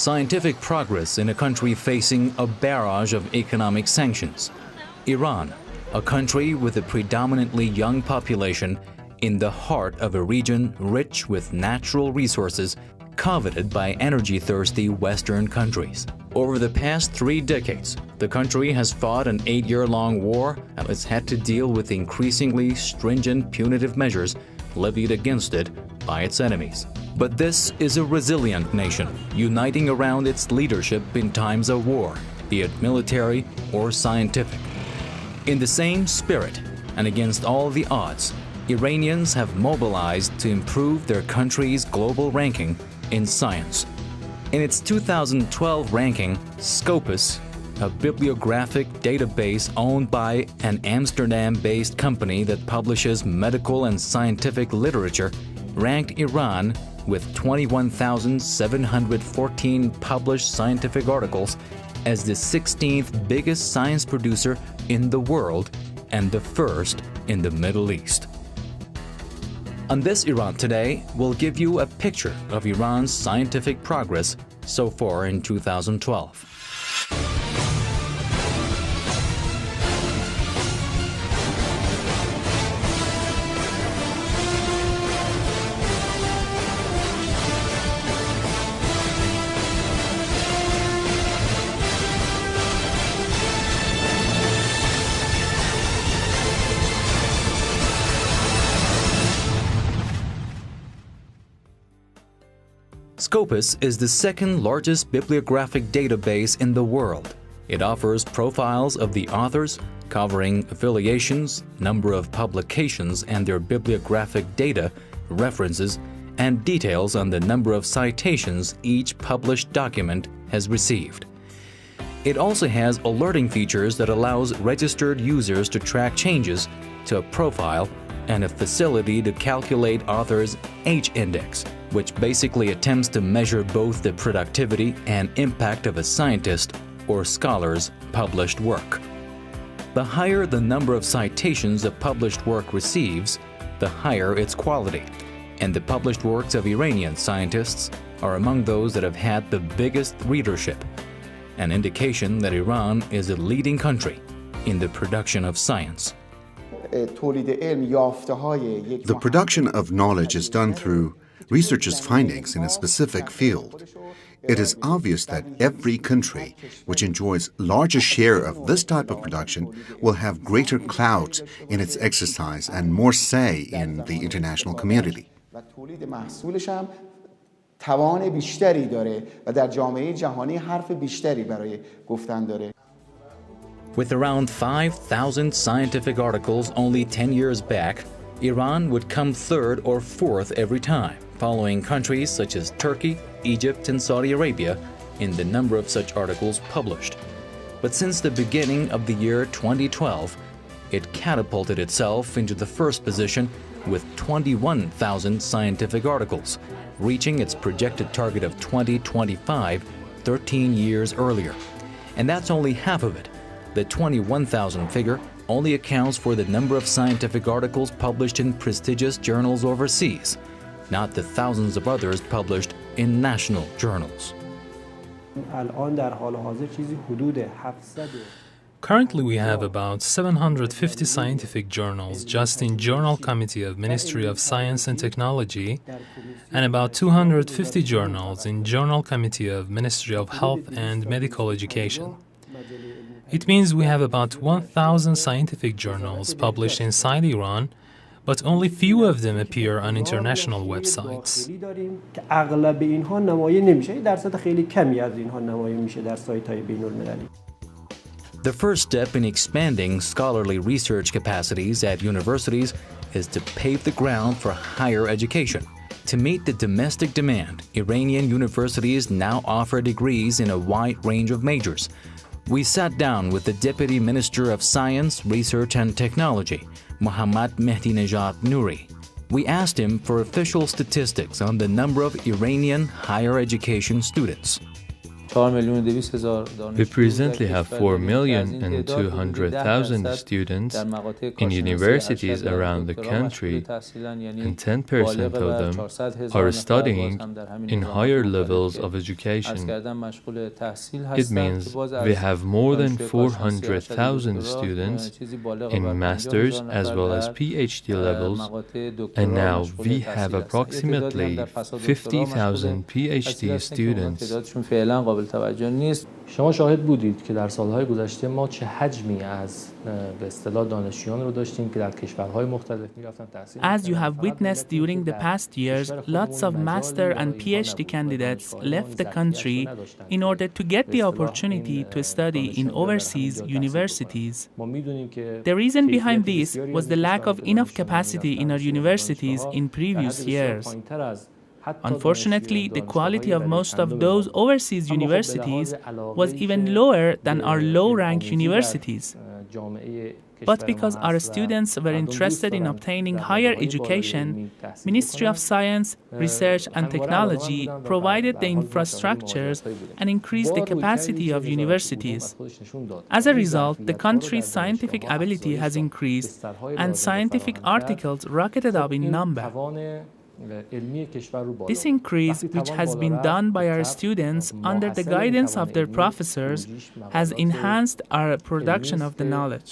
Scientific progress in a country facing a barrage of economic sanctions. Iran, a country with a predominantly young population in the heart of a region rich with natural resources coveted by energy-thirsty Western countries. Over the past 3 decades, the country has fought an 8-year-long war and has had to deal with increasingly stringent punitive measures levied against it by its enemies. But this is a resilient nation, uniting around its leadership in times of war, be it military or scientific. In the same spirit, and against all the odds, Iranians have mobilized to improve their country's global ranking in science. In its 2012 ranking, Scopus, a bibliographic database owned by an Amsterdam-based company that publishes medical and scientific literature, ranked Iran with 21,714 published scientific articles as the 16th biggest science producer in the world and the first in the Middle East. On this Iran Today, we'll give you a picture of Iran's scientific progress so far in 2012. Scopus is the second largest bibliographic database in the world. It offers profiles of the authors, covering affiliations, number of publications and their bibliographic data, references, and details on the number of citations each published document has received. It also has alerting features that allows registered users to track changes to a profile and a facility to calculate authors' H-index, which basically attempts to measure both the productivity and impact of a scientist or scholar's published work. The higher the number of citations a published work receives, the higher its quality, and the published works of Iranian scientists are among those that have had the biggest readership, an indication that Iran is a leading country in the production of science. The production of knowledge is done through researchers' findings in a specific field. It is obvious that every country which enjoys larger share of this type of production will have greater clout in its exercise and more say in the international community. With around 5,000 scientific articles only 10 years back, Iran would come third or fourth every time, following countries such as Turkey, Egypt, and Saudi Arabia in the number of such articles published. But since the beginning of the year 2012, it catapulted itself into the first position with 21,000 scientific articles, reaching its projected target of 2025 13 years earlier. And that's only half of it. The 21,000 figure only accounts for the number of scientific articles published in prestigious journals overseas, not the thousands of others published in national journals. Currently, we have about 750 scientific journals just in Journal Committee of Ministry of Science and Technology, and about 250 journals in Journal Committee of Ministry of Health and Medical Education. It means we have about 1,000 scientific journals published inside Iran, but only few of them appear on international websites. The first step in expanding scholarly research capacities at universities is to pave the ground for higher education. To meet the domestic demand, Iranian universities now offer degrees in a wide range of majors. We sat down with the Deputy Minister of Science, Research and Technology, Mohammad Mehdinejad Nouri. We asked him for official statistics on the number of Iranian higher education students. We presently have 4,200,000 students in universities around the country, and 10% of them are studying in higher levels of education. It means we have more than 400,000 students in master's as well as PhD levels, and now we have approximately 50,000 PhD students. شما شاهد بودید که در سالهای گذشته ما چه حجمی از به اصطلاح دانشجویان رو داشتیم که در کشورهای مختلف می‌رفتن تحصیل. As you have witnessed during the past years, lots of master and PhD candidates left the country in order to get the opportunity to study in overseas universities. The reason behind this was the lack of enough capacity in our universities in previous years. Unfortunately, the quality of most of those overseas universities was even lower than our low-ranked universities. But because our students were interested in obtaining higher education, Ministry of Science, Research and Technology provided the infrastructures and increased the capacity of universities. As a result, the country's scientific ability has increased and scientific articles rocketed up in number. This increase, which has been done by our students under the guidance of their professors, has enhanced our production of the knowledge.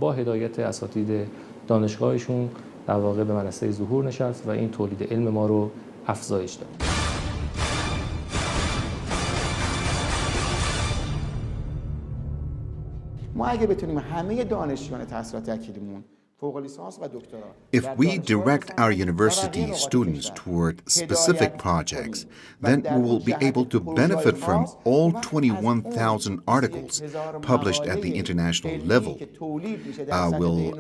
با هدایت اساتید دانشگاهشون در واقع به منصه ظهور نشست و این تولید علم ما رو افزایش داد. ما اگه بتونیم همه دانشجویان تحصیلات اکیلیمون If we direct our university students toward specific projects, then we will be able to benefit from all 21,000 articles published at the international level. We'll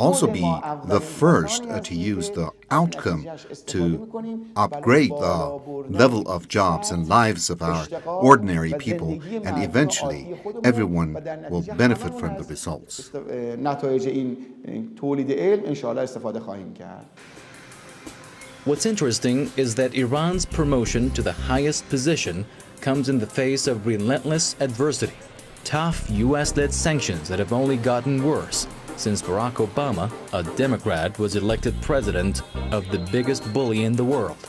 also be the first to use the outcome to upgrade the level of jobs and lives of our ordinary people, and eventually everyone will benefit from the results. What's interesting is that Iran's promotion to the highest position comes in the face of relentless adversity, tough US-led sanctions that have only gotten worse since Barack Obama, a Democrat, was elected president of the biggest bully in the world.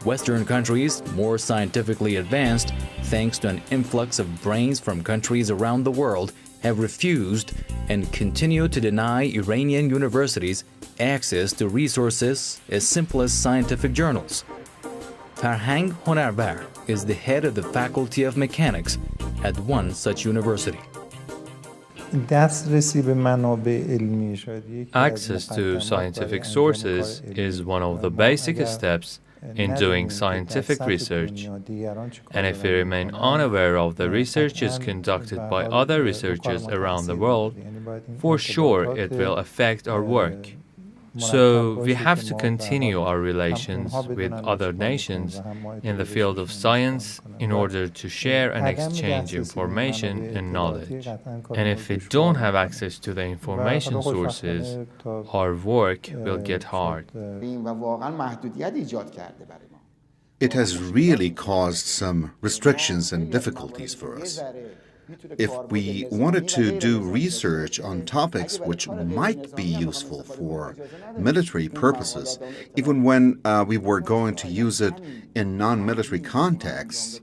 Western countries, more scientifically advanced, thanks to an influx of brains from countries around the world, have refused and continue to deny Iranian universities access to resources as simple as scientific journals. Farhang Honarvar is the head of the Faculty of Mechanics at one such university. Access to scientific sources is one of the basic steps in doing scientific research, and if we remain unaware of the researches conducted by other researchers around the world, for sure it will affect our work. So we have to continue our relations with other nations in the field of science in order to share and exchange information and knowledge. And if we don't have access to the information sources, our work will get hard. It has really caused some restrictions and difficulties for us. If we wanted to do research on topics which might be useful for military purposes, even when we were going to use it in non-military contexts,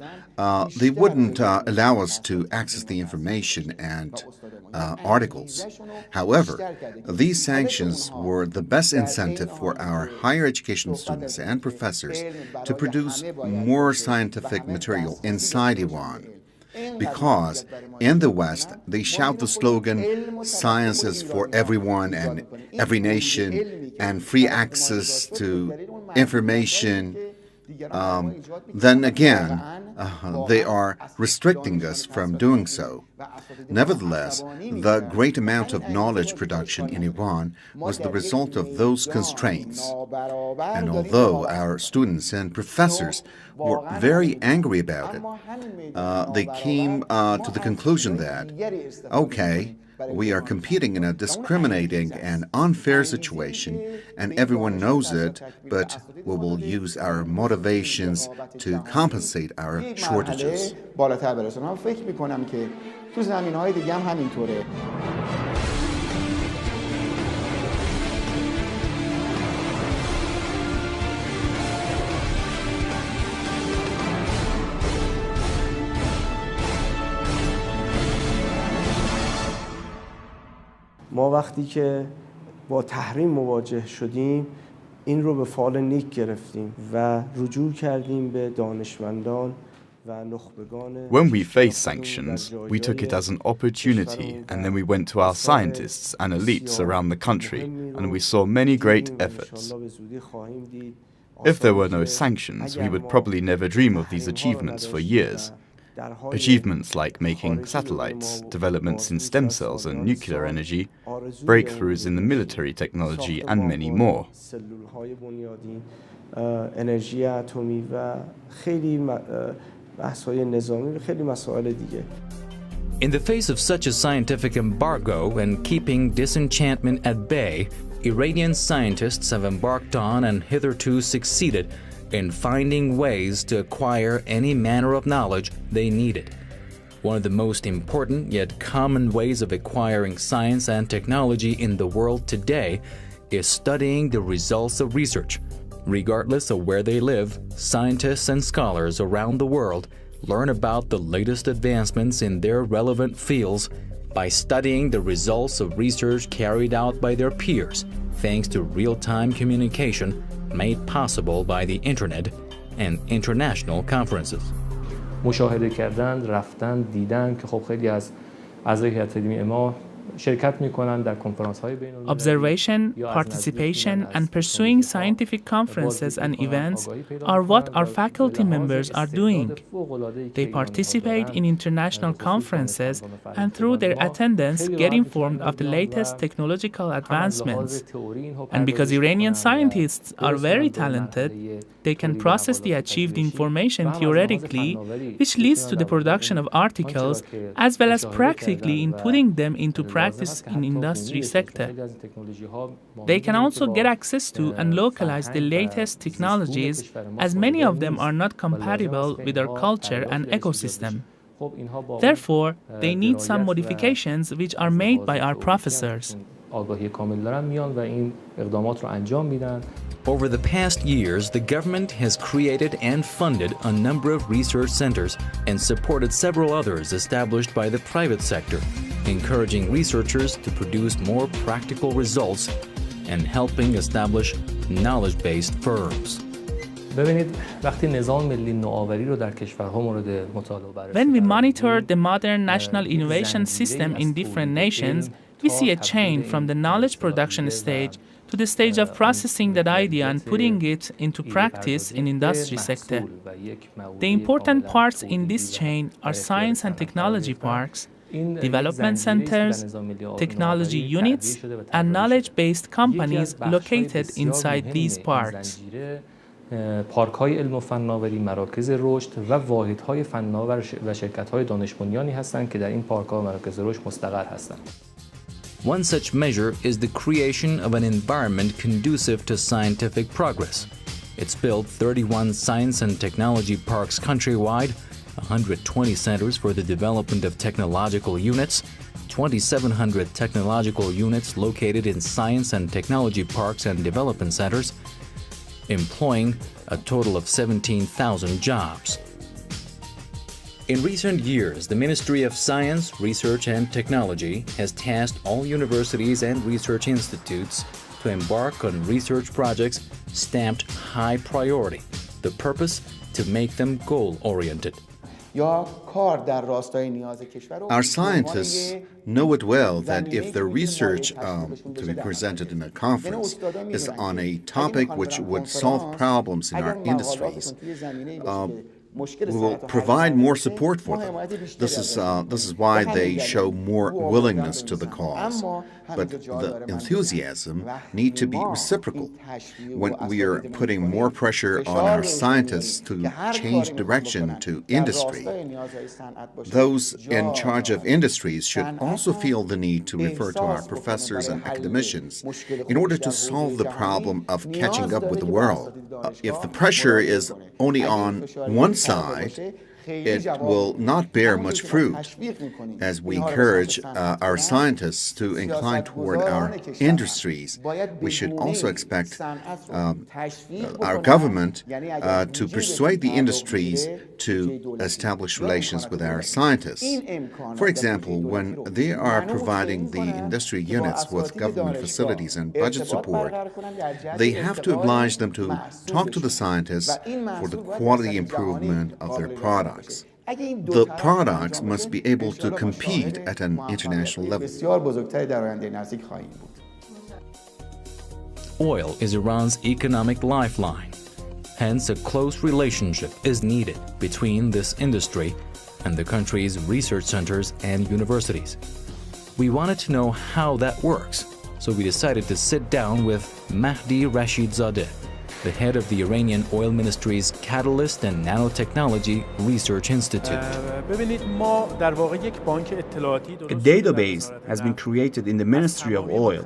they wouldn't allow us to access the information and articles. However, these sanctions were the best incentive for our higher education students and professors to produce more scientific material inside Iran. Because in the West, they shout the slogan, "Science is for everyone and every nation," and free access to information. Then again, they are restricting us from doing so. Nevertheless, the great amount of knowledge production in Iran was the result of those constraints. And although our students and professors were very angry about it, they came to the conclusion that, okay, We are competing in a discriminating and unfair situation, and everyone knows it, but we will use our motivations to compensate our shortages. ما وقتی که با تحریم مواجه شدیم این رو به فال نیک گرفتیم و رجوع کردیم به دانشمندان و نخبگان. When we faced sanctions, we took it as an opportunity, and then we went to our scientists and elites around the country, and we saw many great efforts. If there were no sanctions, we would probably never dream of these achievements for years. Achievements like making satellites, developments in stem cells and nuclear energy, breakthroughs in the military technology, and many more. In the face of such a scientific embargo and keeping disenchantment at bay, Iranian scientists have embarked on and hitherto succeeded in finding ways to acquire any manner of knowledge they needed. One of the most important yet common ways of acquiring science and technology in the world today is studying the results of research. Regardless of where they live, scientists and scholars around the world learn about the latest advancements in their relevant fields by studying the results of research carried out by their peers, thanks to real-time communication made possible by the internet and international conferences. مشاهده کردن، رفتن، دیدن که خب خیلی از اعضای هیئت علمی ما شرکت می‌کنند در کنفرانس‌های بین‌المللی. Observation, participation, and pursuing scientific conferences and events are what our faculty members are doing. They participate in international conferences and through their attendance get informed of the latest technological advancements. And because Iranian scientists are very talented, they can process the achieved information theoretically, which leads to the production of articles as well as practically in putting them into practice in industry sector. They can also get access to and localize the latest technologies, as many of them are not compatible with our culture and ecosystem. Therefore, they need some modifications which are made by our professors. Over the past years, the government has created and funded a number of research centers and supported several others established by the private sector, encouraging researchers to produce more practical results and helping establish knowledge-based firms. When we monitor the modern national innovation system in different nations, we see a chain from the knowledge production stage to the stage of processing that idea and putting it into practice in industry sector. The important parts in this chain are science and technology parks, development centers, technology units, and knowledge-based companies located inside these parks. پارک‌های علم و فناوری، مراکز رشد و واحدهای فناور و شرکت‌های دانش بنیانی هستند که در این پارک‌ها و مراکز رشد مستقر هستند. One such measure is the creation of an environment conducive to scientific progress. It's built 31 science and technology parks countrywide, 120 centers for the development of technological units, 2,700 technological units located in science and technology parks and development centers, employing a total of 17,000 jobs. In recent years, the Ministry of Science, Research and Technology has tasked all universities and research institutes to embark on research projects stamped high priority, the purpose to make them goal-oriented. Our scientists know it well that if the research to be presented in a conference is on a topic which would solve problems in our industries, we will provide more support for them. This is why they show more willingness to the cause. But the enthusiasm need to be reciprocal. When we are putting more pressure on our scientists to change direction to industry, those in charge of industries should also feel the need to refer to our professors and academicians in order to solve the problem of catching up with the world. If the pressure is only on one side, it will not bear much fruit. As we encourage our scientists to incline toward our industries, we should also expect our government to persuade the industries to establish relations with our scientists. For example, when they are providing the industry units with government facilities and budget support, they have to oblige them to talk to the scientists for the quality improvement of their products. The products must be able to compete at an international level. Oil is Iran's economic lifeline. Hence, a close relationship is needed between this industry and the country's research centers and universities. We wanted to know how that works, so we decided to sit down with Mahdi Rashid-Zadeh, the head of the Iranian Oil Ministry's Catalyst and Nanotechnology Research Institute. A database has been created in the Ministry of Oil.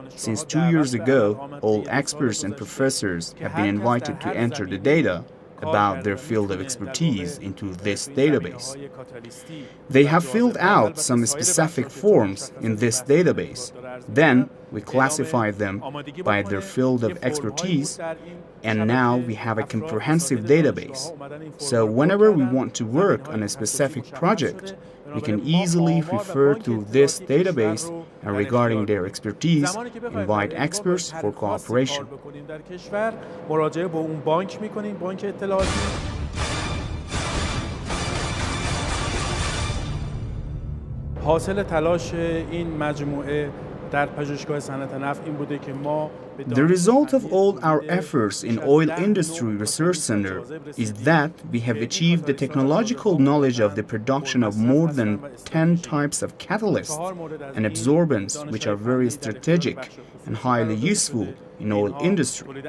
Since 2 years ago, all experts and professors have been invited to enter the data about their field of expertise into this database. They have filled out some specific forms in this database. Then we classify them by their field of expertise, and now we have a comprehensive database. So whenever we want to work on a specific project, we can easily refer to this database and regarding their expertise, invite experts for cooperation. The result of all our efforts in Oil Industry Research Center is that we have achieved the technological knowledge of the production of more than 10 types of catalysts and absorbents which are very strategic and highly useful in oil industry.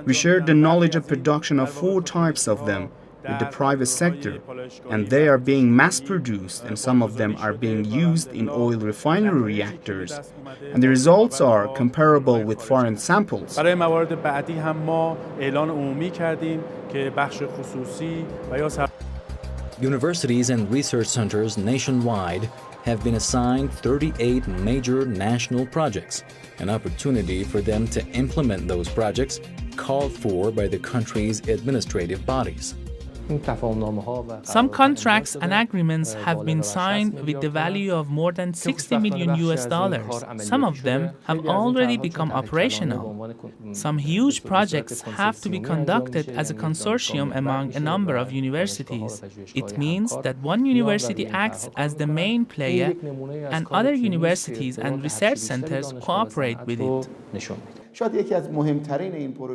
We shared the knowledge of production of 4 types of them with the private sector, and they are being mass-produced, and some of them are being used in oil refinery reactors, and the results are comparable with foreign samples. Universities and research centers nationwide have been assigned 38 major national projects, an opportunity for them to implement those projects called for by the country's administrative bodies. Some contracts and agreements have been signed with the value of more than $60 million. Some of them have already become operational. Some huge projects have to be conducted as a consortium among a number of universities. It means that one university acts as the main player and other universities and research centers cooperate with it.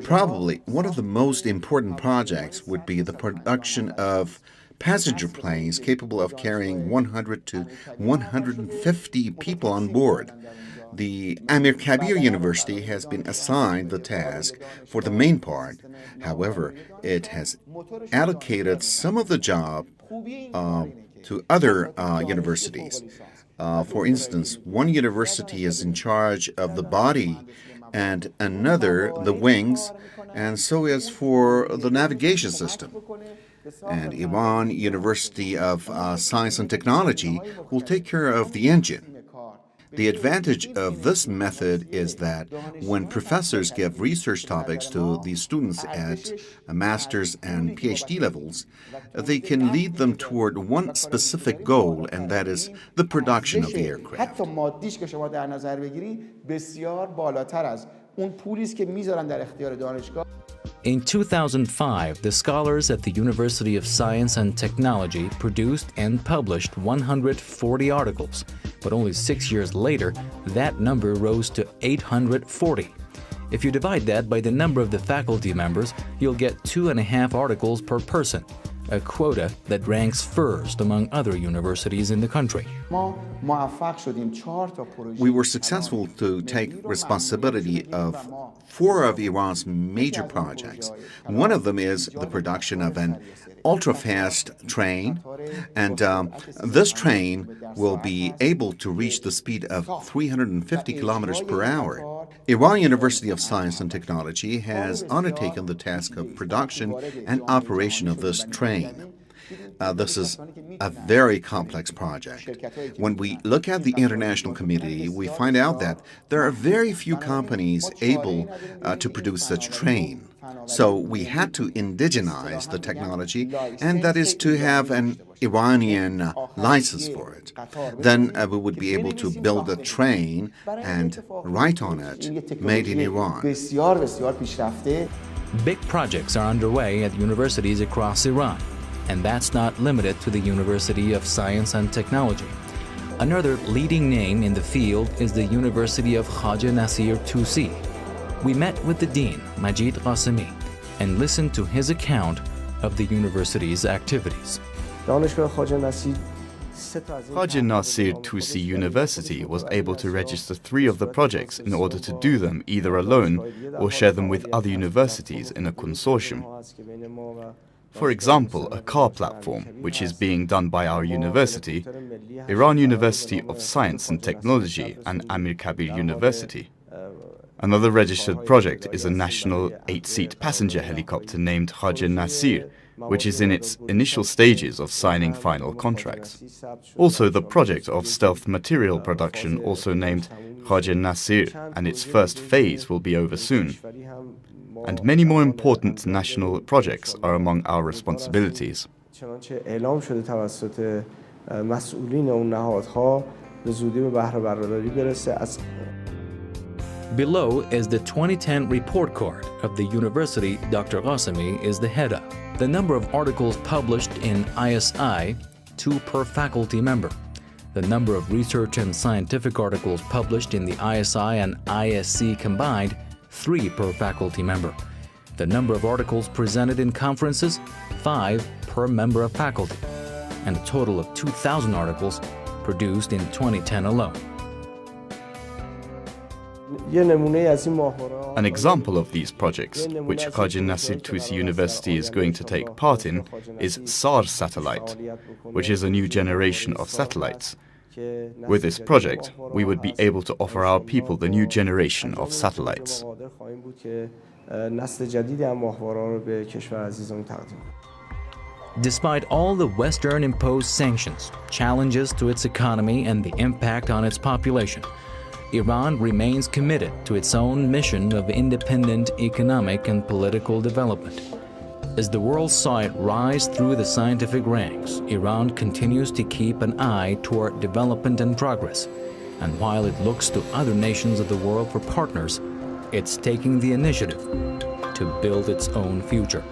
Probably one of the most important projects would be the production of passenger planes capable of carrying 100 to 150 people on board. The Amir Kabir University has been assigned the task for the main part. However, it has allocated some of the job to other universities. For instance, one university is in charge of the body and another the wings, and so is for the navigation system. And Iran University of Science and Technology will take care of the engine. The advantage of this method is that when professors give research topics to the students at master's and PhD levels, they can lead them toward one specific goal, and that is the production of the aircraft. In 2005, the scholars at the University of Science and Technology produced and published 140 articles, but only 6 years later, that number rose to 840. If you divide that by the number of the faculty members, you'll get 2.5 articles per person. a quota that ranks first among other universities in the country. We were successful to take responsibility of 4 of Iran's major projects. One of them is the production of an ultra-fast train, and this train will be able to reach the speed of 350 kilometers per hour. Iran University of Science and Technology has undertaken the task of production and operation of this train. This is a very complex project. When we look at the international community, we find out that there are very few companies able to produce such train. So we had to indigenize the technology, and that is to have an Iranian license for it. Then we would be able to build a train and write on it, made in Iran. Big projects are underway at universities across Iran, and that's not limited to the University of Science and Technology. Another leading name in the field is the University of Khaja Nasir Tusi. We met with the dean, Majid Qasemi, and listened to his account of the university's activities. Khaja Nasir Tusi University was able to register 3 of the projects in order to do them either alone or share them with other universities in a consortium. For example, a car platform, which is being done by our university, Iran University of Science and Technology, and Amir Kabir University. Another registered project is a national 8-seat passenger helicopter named Khaja Nasir, which is in its initial stages of signing final contracts. Also, the project of stealth material production, also named Khaja Nasir, and its first phase will be over soon. And many more important national projects are among our responsibilities. Below is the 2010 report card of the university Dr. Qasemi is the head of. The number of articles published in ISI, 2 per faculty member. The number of research and scientific articles published in the ISI and ISC combined, 3 per faculty member. The number of articles presented in conferences, 5 per member of faculty, and a total of 2,000 articles produced in 2010 alone. An example of these projects, which Khaja Nasir Tusi University is going to take part in, is SAR satellite, which is a new generation of satellites. With this project, we would be able to offer our people the new generation of satellites. Despite all the Western-imposed sanctions, challenges to its economy, and the impact on its population, Iran remains committed to its own mission of independent economic and political development. As the world saw it rise through the scientific ranks, Iran continues to keep an eye toward development and progress. And while it looks to other nations of the world for partners, it's taking the initiative to build its own future.